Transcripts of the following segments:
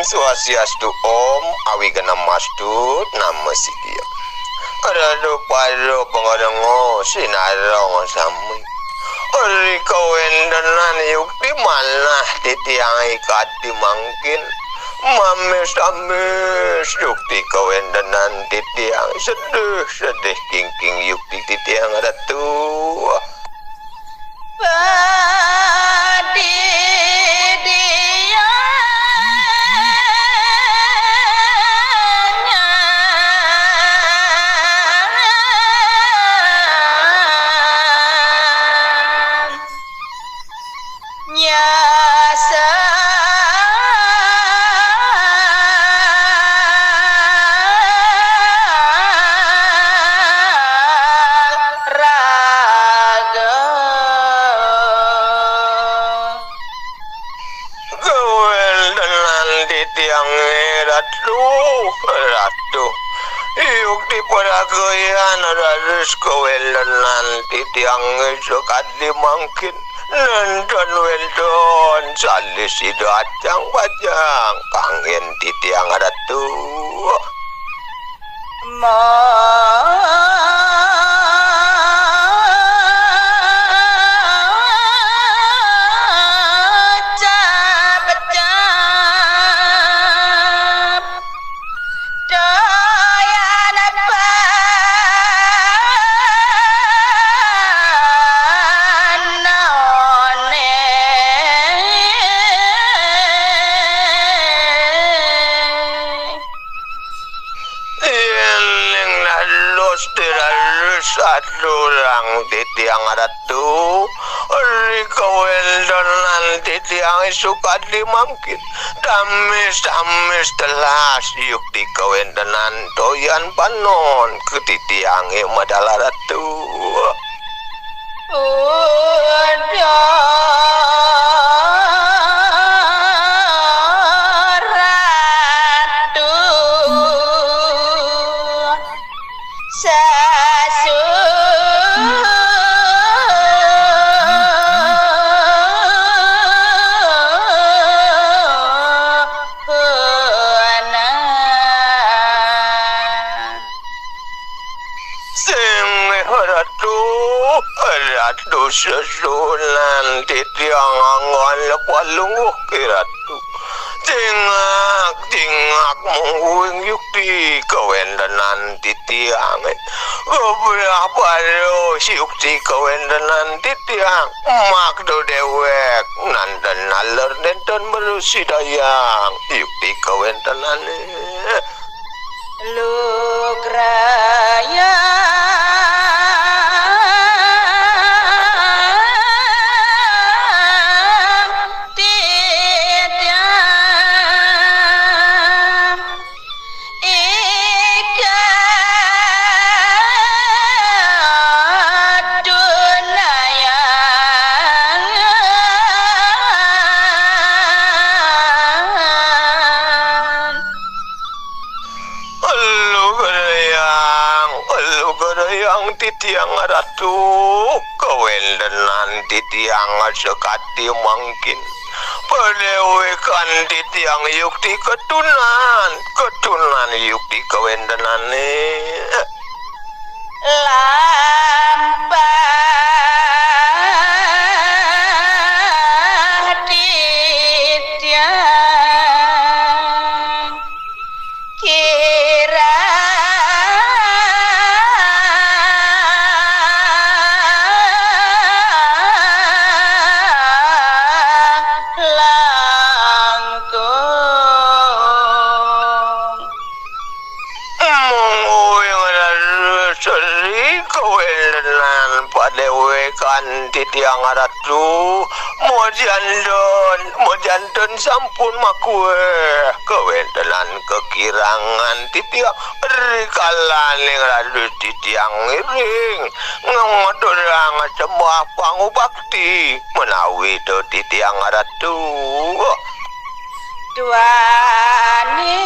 Swastiastu Om Awi Ganam Mastut Nama Sidia Rado Pado Pengadango Sinarong Sami Ori kawendanan yukti mana titiang ikat dimangkin Mames ames yukti kawendanan titiang sedih kingking yukti titiang ratu Ratu Yuk di peragayan Raris kawelan nanti tiang Sokat dimangkin Nonton weldon Salis idacang pajang Kangen di tiang ratu Sadurang titiang ratu Rikawendon nanti tiang suka dimangkin Tamis telas yuk dikawendanan toyan panon Ketitiangi madala ratu Ratu sesulan titiang angon lepalunguh kiratu Tingak menghuing yukti kawendanan titiang Beberapa dos yukti kawendanan titiang Makdo dewek nandan naler nenten berusi dayang Yukti kawendanan Lukraya titiang ratu kawendanan titiang sekati mangkin pedewekan titiang yukti ketunan yukti kawendanan titiang ratu mojanton sampun makue kawendanan kekirangan titiang rikalan yang radu titiang iring ngodorang sebuah pangubakti menawi do titiang ratu Tuani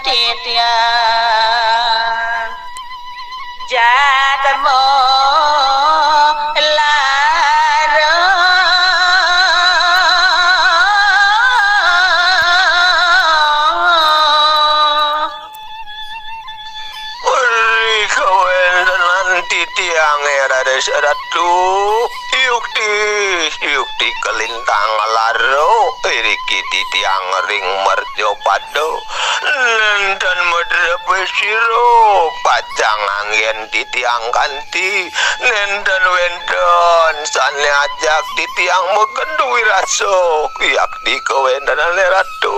titiang jatmo lara yang Raden Ratu yukti kelintang laro iriki titiang ring mertyo pado dan medrebe siro pacang angin titiang kanti nenden wendon sane ajak titiang megendu wiraso yak di kewendanan Ratu